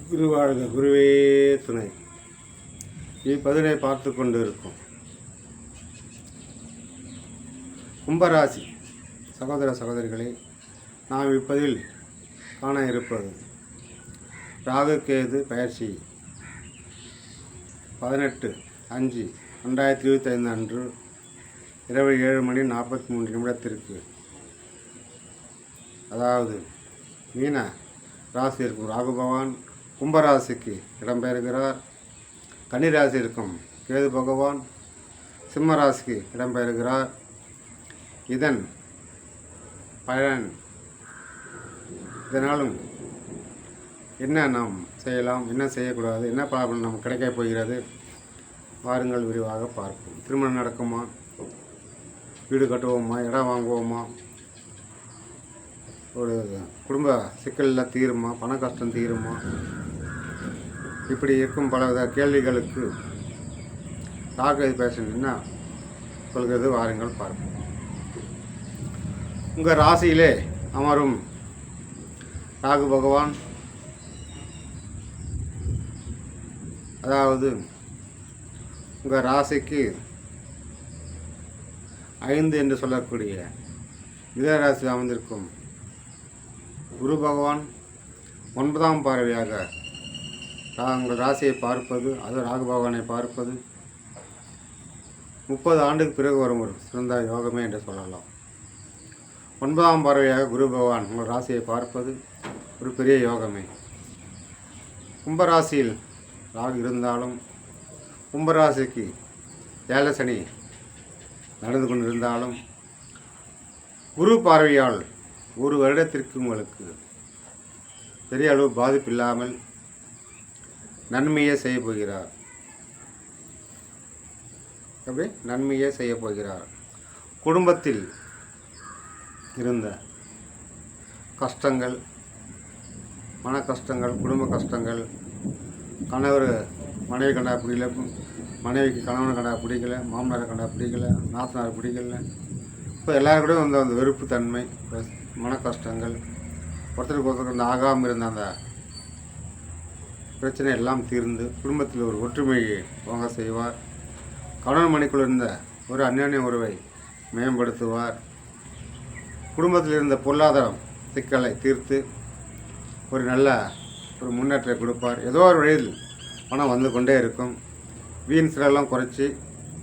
குரு வாழ்க, குருவே துணை. இப்பதினை பார்த்து கொண்டு இருக்கும் கும்பராசி சகோதர சகோதரிகளை நாம் இப்பதில் காண இருப்பது ராகு கேது பயிற்சி 18/5/2025 அன்று இரவு 7:43 அதாவது மீன ராசி இருக்கும் ராகு பகவான் கும்பராசிக்கு இடம்பெயர்கிறார். கன்னிராசி இருக்கும் கேது பகவான் சிம்ம ராசிக்கு இடம்பெயர்கிறார். இதன் பயன் இதனாலும் என்ன நாம் செய்யலாம், என்ன செய்யக்கூடாது, என்ன பலன் நமக்கு கிடைக்கப் போகிறது, வாருங்கள் விரிவாக பார்ப்போம். திருமணம் நடக்குமா, வீடு கட்டுவோமா, இடம் வாங்குவோமா, ஒரு குடும்ப சிக்கலில் தீருமா, பண கஷ்டம் தீருமா, இப்படி இருக்கும் பலவித கேள்விகளுக்கு ராகு பேசன் என்ன சொல்கிறது, வாருங்கள் பார்ப்போம். உங்கள் ராசியிலே அமரும் ராகு பகவான், அதாவது உங்கள் ராசிக்கு 5 என்று சொல்லக்கூடிய மிதுன அமர்ந்திருக்கும் குரு பகவான் 9ஆம் பார்வையாக உங்கள் ராசியை பார்ப்பது, அது ராகு பகவானை பார்ப்பது 30 ஆண்டுக்கு பிறகு வரும் ஒரு சிறந்த யோகமே என்று சொல்லலாம். 9ஆம் பார்வையாக குரு பகவான் உங்கள் ராசியை பார்ப்பது ஒரு பெரிய யோகமே. கும்பராசியில் ராகு இருந்தாலும் கும்பராசிக்கு ஏழரை சனி நடந்து கொண்டிருந்தாலும் குரு பார்வையால் ஒரு வருடத்திற்கு உங்களுக்கு பெரிய அளவு பாதிப்பு இல்லாமல் நன்மையே செய்ய போகிறார். அப்படி நன்மையே செய்ய போகிறார். குடும்பத்தில் இருந்த கஷ்டங்கள், மன கஷ்டங்கள், குடும்ப கஷ்டங்கள், கணவர் மனைவி கண்டா பிடிக்கல, மனைவிக்கு கணவனை கண்டா பிடிக்கல, மாமனாரை கண்டா பிடிக்கல, நாத்தனார் பிடிக்கல, இப்போ எல்லாரும் கூட வந்து அந்த வெறுப்பு தன்மை, மன கஷ்டங்கள், ஒருத்தருக்கு ஒருத்தருக்கு அந்த ஆகாமல் இருந்த அந்த பிரச்சனை எல்லாம் தீர்ந்து குடும்பத்தில் ஒரு ஒற்றுமையை வாங்க செய்வார். கணவன் மனைக்குள் இருந்த ஒரு அந்யோன்ய உறவை மேம்படுத்துவார். குடும்பத்தில் இருந்த பொருளாதாரம் சிக்கலை தீர்த்து ஒரு நல்ல ஒரு முன்னேற்றத்தை கொடுப்பார். ஏதோ ஒரு வழியில் பணம் வந்து கொண்டே இருக்கும். வீண் செலவெல்லாம் குறைச்சி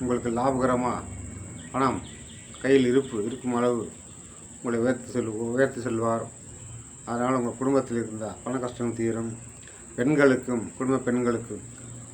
உங்களுக்கு லாபகரமாக பணம் கையில் இருக்கும் அளவு உங்களை உயர்த்தி செல்வார். அதனால் உங்கள் குடும்பத்தில் இருந்த பண கஷ்டம் தீரும். பெண்களுக்கும் குடும்ப பெண்களுக்கும்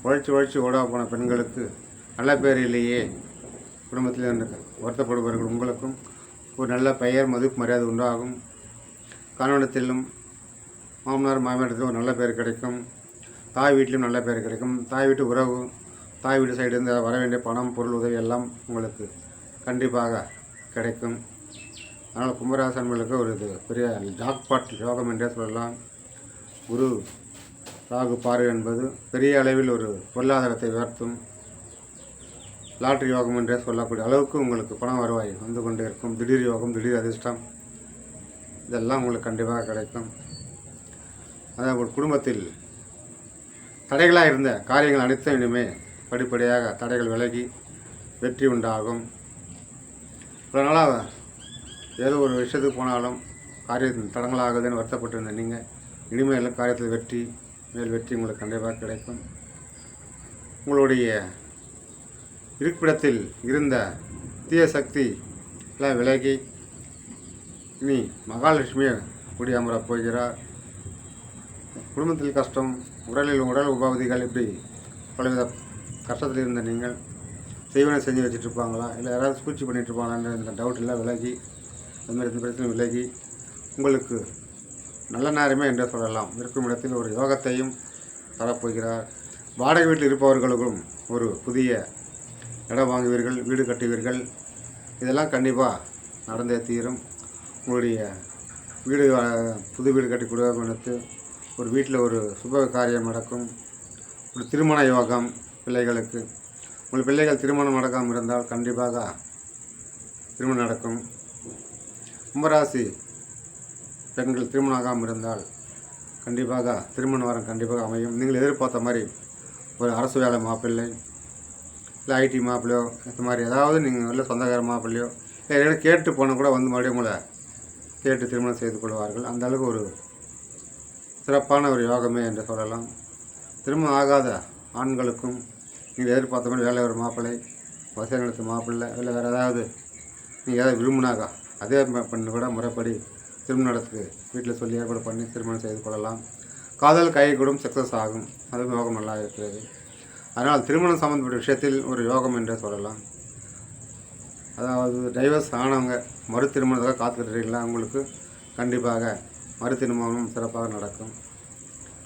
உழைச்சி ஓடா போன பெண்களுக்கு நல்ல பேர் இல்லையே, குடும்பத்தில் இருந்த வருத்தப்படுபவர்கள் உங்களுக்கும் ஒரு நல்ல பெயர், மதிப்பு, மரியாதை உண்டாகும். கணவனத்திலும் மாமனார் மாமியாரத்திலும் ஒரு நல்ல பேர் கிடைக்கும். தாய் வீட்டிலும் நல்ல பேர் கிடைக்கும். தாய் வீட்டு உறவு, தாய் வீட்டு சைடு இருந்து வர வேண்டிய பணம், பொருள் உதவி எல்லாம் உங்களுக்கு கண்டிப்பாக கிடைக்கும். அதனால் கும்பராசி அன்பர்களுக்கு ஒரு இது பெரிய ஜாக்பாட் யோகம் என்றே சொல்லலாம். குரு ராகு பார்வை என்பது பெரிய அளவில் ஒரு பொருளாதாரத்தை உயர்த்தும் லாட்ரி யோகம் என்றே சொல்லக்கூடிய அளவுக்கு உங்களுக்கு பணம் வருவாய் வந்து கொண்டே இருக்கும். திடீர் யோகம், திடீர் அதிர்ஷ்டம் இதெல்லாம் உங்களுக்கு கண்டிப்பாக கிடைக்கும். அதாவது ஒரு குடும்பத்தில் தடைகளாக இருந்த காரியங்கள் அனைத்தும் இனிமே படிப்படியாக தடைகள் விலகி வெற்றி உண்டாகும். இவ்வளோ நாளாக ஏதோ ஒரு விஷயத்துக்கு போனாலும் காரியத்தில் தடங்களாகுதுன்னு வருத்தப்பட்டு இருந்த நீங்கள் இனிமேல் காரியத்தில் வெற்றி மேல் வெற்றி உங்களுக்கு கண்டிப்பாக கிடைக்கும். உங்களுடைய இருப்பிடத்தில் இருந்த தீய சக்தி எல்லாம் விலகி இனி மகாலட்சுமியை குடியமரப் போகிறார். குடும்பத்தில் கஷ்டம், உடல் உபாதிகள், இப்படி பலவித கஷ்டத்தில் இருந்த நீங்கள் செய்வனை செஞ்சு வச்சுட்ருப்பாங்களா, இல்லை யாராவது சூழ்ச்சி பண்ணிகிட்ருப்பாங்களான்ற இந்த டவுட் எல்லாம் விலகி, அதுமாதிரி இந்த பிரச்சனை விலகி உங்களுக்கு நல்ல நேரமே என்றே சொல்லலாம். இருக்கும் இடத்தில் ஒரு யோகத்தையும் தரப்போகிறார். வாடகை வீட்டில் இருப்பவர்களுக்கும் ஒரு புதிய இடம் வாங்குவீர்கள், வீடு கட்டுவீர்கள். இதெல்லாம் கண்டிப்பாக நடந்தே தீரும். உங்களுடைய வீடு புது வீடு கட்டி கொடுக்க நினைத்து ஒரு வீட்டில் ஒரு சுப காரியம் நடக்கும். ஒரு திருமண யோகம் பிள்ளைகளுக்கு. உங்கள் பிள்ளைகள் திருமணம் நடக்காமல் இருந்தால் கண்டிப்பாக திருமணம் நடக்கும். கும்பராசி பெண்கள் திருமணம் ஆகாமல் இருந்தால் கண்டிப்பாக திருமண வாரம் கண்டிப்பாக அமையும். நீங்கள் எதிர்பார்த்த மாதிரி ஒரு அரசு வேலை மாப்பிள்ளை, இல்லை ஐடி மாப்பிள்ளையோ, இந்த மாதிரி ஏதாவது நீங்கள் இல்லை சொந்தக்கார மாப்பிள்ளையோ இல்லை கேட்டு போனால் கூட வந்து மறுபடியும் உங்களை கேட்டு திருமணம் செய்து கொள்வார்கள். அந்த அளவுக்கு ஒரு சிறப்பான ஒரு யோகமே என்று சொல்லலாம். திருமணம் ஆகாத ஆண்களுக்கும் நீங்கள் எதிர்பார்த்த மாதிரி வேலை ஒரு மாப்பிள்ளை, வசதி நடத்த மாப்பிள்ளை, இல்லை வேறு ஏதாவது நீங்கள் ஏதாவது விரும்பினாக்கா அதே பண்ணி கூட முறைப்படி திருமண நடத்துக்கு வீட்டில் சொல்லி ஏற்பாடு பண்ணி திருமணம் செய்து கொள்ளலாம். காதல் கை கூடும், சக்ஸஸ் ஆகும். அதுவும் யோகம் நல்லா இருக்கிறது. அதனால் திருமணம் சம்மந்தப்பட்ட விஷயத்தில் ஒரு யோகம் என்றே சொல்லலாம். அதாவது டைவர்ஸ் ஆனவங்க மறு திருமணத்துக்காக காத்துக்கிட்டுறீங்களா, உங்களுக்கு கண்டிப்பாக மறு திருமணம் சிறப்பாக நடக்கும்.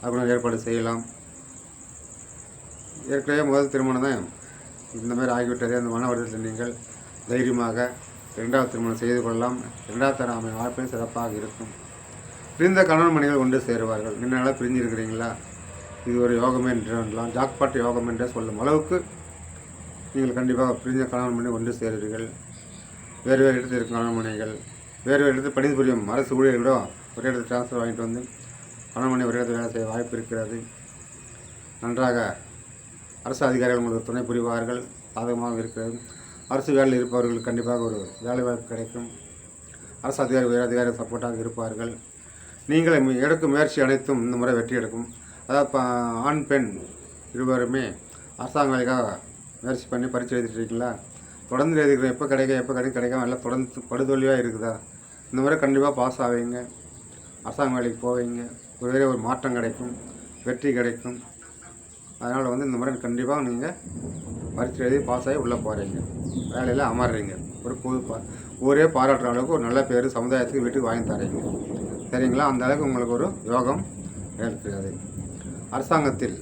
அதுக்கு ஏற்பாடு செய்யலாம். ஏற்கனவே முதல் திருமணம் தான் இந்த மாதிரி ஆகிவிட்டதே, அந்த மன வருத்தத்தில் நீங்கள் தைரியமாக இரண்டாவது திருமணம் செய்து கொள்ளலாம். இரண்டாவது தர அமையும் வாய்ப்பும் சிறப்பாக இருக்கும். பிரிந்த கணவன் மனைவிகள் ஒன்று சேருவார்கள். என்னால் பிரிஞ்சிருக்கிறீங்களா, இது ஒரு யோகமே என்றெல்லாம் ஜாக்பாட் யோகம் என்றே சொல்லும் அளவுக்கு நீங்கள் கண்டிப்பாக பிரிஞ்ச கணவன் மனைவி ஒன்று சேருவீர்கள். வேறு வேறு இடத்தில் இருக்கும் கணவன் மனைவிகள் வேறு வேறு இடத்தில் பணிபுரியும் அரசு ஊழியர்களோ ஒரே இடத்துல டிரான்ஸ்ஃபர் வாங்கிட்டு வந்து கணவன் மனைவி ஒரே இடத்தில் வேலை செய்ய வாய்ப்பு இருக்கிறது. நன்றாக அரசு அதிகாரிகள் உங்களுக்கு துணை புரிவார்கள். சாதகமாக இருக்கிறது. அரசு வேலையில் இருப்பவர்களுக்கு கண்டிப்பாக ஒரு வேலை வாய்ப்பு கிடைக்கும். அரசு அதிகாரி உயர் அதிகாரிகள் சப்போர்ட்டாக இருப்பார்கள். நீங்கள் எடுக்கும் முயற்சி அனைத்தும் இந்த முறை வெற்றி எடுக்கும். அதாவது ஆண் பெண் இருவருமே அரசாங்க வேலைக்காக முயற்சி பண்ணி பரீட்சை எழுதிட்டுருக்கீங்களா, தொடர்ந்து எழுதிக்கிறேன், எப்போ கிடைக்காம எல்லாம் தொடர்ந்து படுதோல்வியாக இருக்குதா, இந்த முறை கண்டிப்பாக பாஸ் ஆவீங்க. அரசாங்க வேலைக்கு போவீங்க. ஒரு மாற்றம் கிடைக்கும், வெற்றி கிடைக்கும். அதனால் இந்த முறை கண்டிப்பாக நீங்கள் பரீட்சை எழுதி பாஸ் ஆகி உள்ளே போகிறீங்க, வேலையில் அமர்றீங்க. ஒரு ஊரே பாராட்டுற அளவுக்கு ஒரு நல்ல பேர் சமுதாயத்துக்கு வீட்டுக்கு வாங்கி தரீங்க. சரிங்களா? அந்த அளவுக்கு உங்களுக்கு ஒரு யோகம் இருக்கிறது. அரசாங்கத்தில்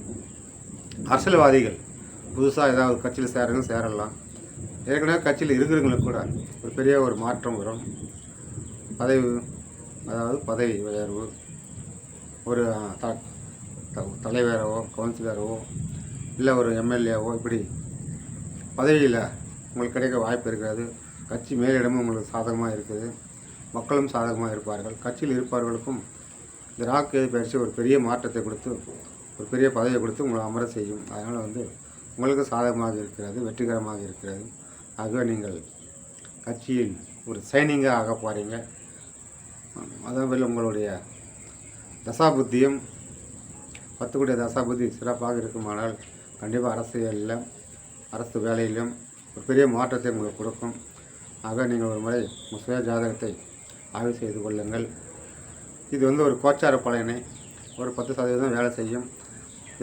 அரசியல்வாதிகள் புதுசாக ஏதாவது கட்சியில் சேரலாம். ஏற்கனவே கட்சியில் இருக்கிறவங்களுக்கு கூட ஒரு பெரிய ஒரு மாற்றம் வரும். பதவி உயர்வு, ஒரு தலைவரவோ கவுன்சிலரவோ இல்லை ஒரு எம்எல்ஏவோ இப்படி பதவியில் உங்களுக்கு கிடைக்க வாய்ப்பு இருக்கிறது. கட்சி மேலிடமும் உங்களுக்கு சாதகமாக இருக்குது. மக்களும் சாதகமாக இருப்பார்கள். கட்சியில் இருப்பவர்களுக்கும் இந்த ராகு பயிற்சி ஒரு பெரிய மாற்றத்தை கொடுத்து ஒரு பெரிய பதவியை கொடுத்து உங்களை அமர செய்யும். அதனால் உங்களுக்கு சாதகமாக இருக்கிறது, வெற்றிகரமாக இருக்கிறது. ஆகவே நீங்கள் கட்சியில் ஒரு சைனிங்காக ஆக போகிறீங்க. அதேபோல் உங்களுடைய தசாபுத்தியும் 10 கோடி தசாபுத்தி சிறப்பாக இருக்குமானால் கண்டிப்பாக அரசியலிலும் அரசு வேலையிலும் ஒரு பெரிய மாற்றத்தை உங்களுக்கு கொடுக்கும். ஆக நீங்கள் ஒரு முறை சுய ஜாதகத்தை ஆய்வு செய்து கொள்ளுங்கள். இது ஒரு கோச்சார பலனை ஒரு 10% வேலை செய்யும்.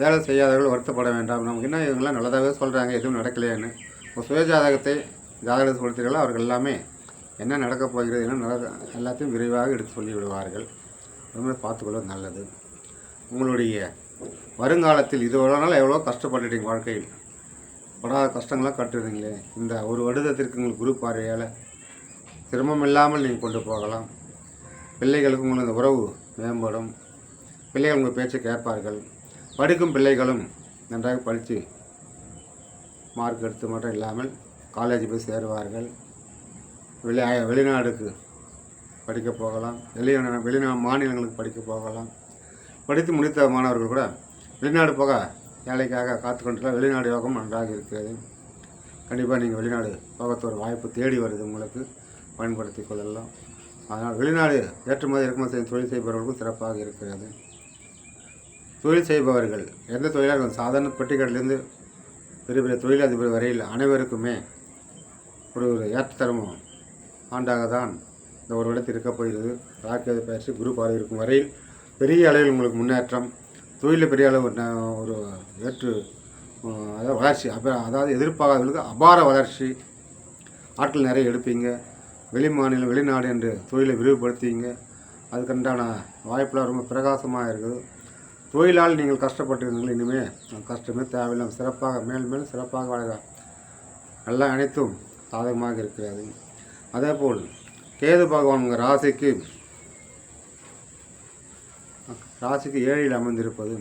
வேலை செய்யாதவர்கள் வருத்தப்பட வேண்டாம். நமக்கு என்ன இவங்களாம் நல்லதாகவே சொல்கிறாங்க, எதுவும் நடக்கலையான்னு. ஒரு சுய ஜாதகத்தை கொடுத்தீர்களோ அவர்கள் எல்லாமே என்ன நடக்கப் போகிறது எல்லாத்தையும் விரைவாக எடுத்து சொல்லி விடுவார்கள். ரொம்ப பார்த்துக்கொள்வது நல்லது. உங்களுடைய வருங்காலத்தில் இது ஒரு நாள் எவ்வளோ கஷ்டப்பட்டுட்டீங்க, வாழ்க்கையில் படாத கஷ்டங்களாக கட்டுறீங்களே, இந்த ஒரு வருடத்திற்கு உங்களுக்கு குரு பார்வையால் சிரமம் இல்லாமல் நீங்கள் கொண்டு போகலாம். பிள்ளைகளுக்கு உங்களுக்கு இந்த உறவு மேம்படும். பிள்ளைகள் உங்கள் பேச்சை கேட்பார்கள். படிக்கும் பிள்ளைகளும் நன்றாக படித்து மார்க் எடுத்து மட்டும் இல்லாமல் காலேஜ் போய் சேருவார்கள். வெளிநாடுக்கு படிக்க போகலாம். மாநிலங்களுக்கு படிக்க போகலாம். படித்து முடித்த மாணவர்கள் கூட வெளிநாடு போக வேலைக்காக காத்துக்கொண்டுலாம் வெளிநாடு யோகம் நன்றாக இருக்கிறது. கண்டிப்பாக நீங்கள் வெளிநாடு போகத்த ஒரு வாய்ப்பு தேடி வருது, உங்களுக்கு பயன்படுத்தி கொள்ளலாம். அதனால் வெளிநாடு ஏற்றுமதி இறக்குமதி செய்யும் தொழில் செய்பவர்களுக்கும் சிறப்பாக இருக்கிறது. தொழில் செய்பவர்கள் எந்த தொழிலாக சாதாரண பெட்டிக்கடையிலேருந்து பெரிய பெரிய தொழிலதிபர் வரையில் அனைவருக்குமே ஒரு ஏற்றத்தரும் ஆண்டாக தான் இந்த ஒரு இடத்தில் இருக்க போகிறது. ராகு பயிற்சி குரு பார்வை இருக்கும் வரையில் பெரிய அளவில் உங்களுக்கு முன்னேற்றம், தொழிலில் பெரிய அளவு ஒரு அதாவது வளர்ச்சி, அதாவது எதிர்பார்க்காதவர்களுக்கு அபார வளர்ச்சி, ஆட்கள் நிறைய எடுப்பீங்க. வெளி மாநிலம் வெளிநாடு என்று தொழிலை விரிவுபடுத்திங்க. அதுக்குண்டான வாய்ப்பெலாம் ரொம்ப பிரகாசமாக இருக்குது. தொழிலால் நீங்கள் கஷ்டப்பட்டுருந்தீங்க, இனிமேல் கஷ்டமே தேவையில்லாமல் சிறப்பாக மேலும் சிறப்பாக வளர எல்லாம் அனைத்தும் சாதகமாக இருக்கிறது. அதேபோல் கேது பகவான் உங்கள் ராசிக்கு 7ல் அமர்ந்திருப்பது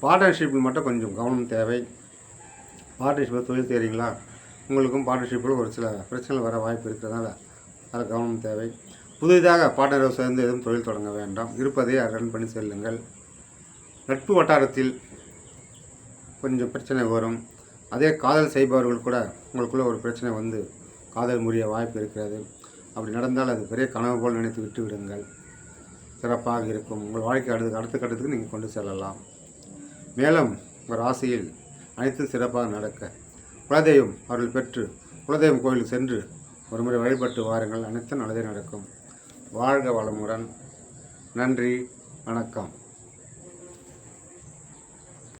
பார்ட்னர்ஷிப்பில் மட்டும் கொஞ்சம் கவனம் தேவை. பார்ட்னர்ஷிப்பில் தொழில் செய்கிறீங்களா, உங்களுக்கும் பார்ட்னர்ஷிப்பில் ஒரு சில பிரச்சனைகள் வர வாய்ப்பு இருக்கிறதுனால அதில் கவனம் தேவை. புதிதாக பார்ட்னரை சேர்ந்து எதுவும் தொழில் தொடங்க வேண்டாம். இருப்பதை ரன் பண்ணி செல்லுங்கள். நட்பு வட்டாரத்தில் கொஞ்சம் பிரச்சனை வரும். அதே காதல் செய்பவர்கள் கூட உங்களுக்குள்ளே ஒரு பிரச்சனை வந்து காதல் முறிய வாய்ப்பு இருக்கிறது. அப்படி நடந்தால் அது பெரிய கனவு போல் நினைத்து விட்டு விடுங்கள். சிறப்பாக இருக்கும். உங்கள் வாழ்க்கை அடுத்த கட்டத்துக்கு நீங்கள் கொண்டு செல்லலாம். மேலும் உங்கள் ராசியில் அனைத்தும் சிறப்பாக நடக்க குலதெய்வம் அவர்கள் பெற்று குலதெய்வம் கோயிலுக்கு சென்று ஒரு முறை வழிபட்டு வாருங்கள். அனைத்தும் நல்லதே நடக்கும். வாழ்க வளமுடன். நன்றி, வணக்கம்.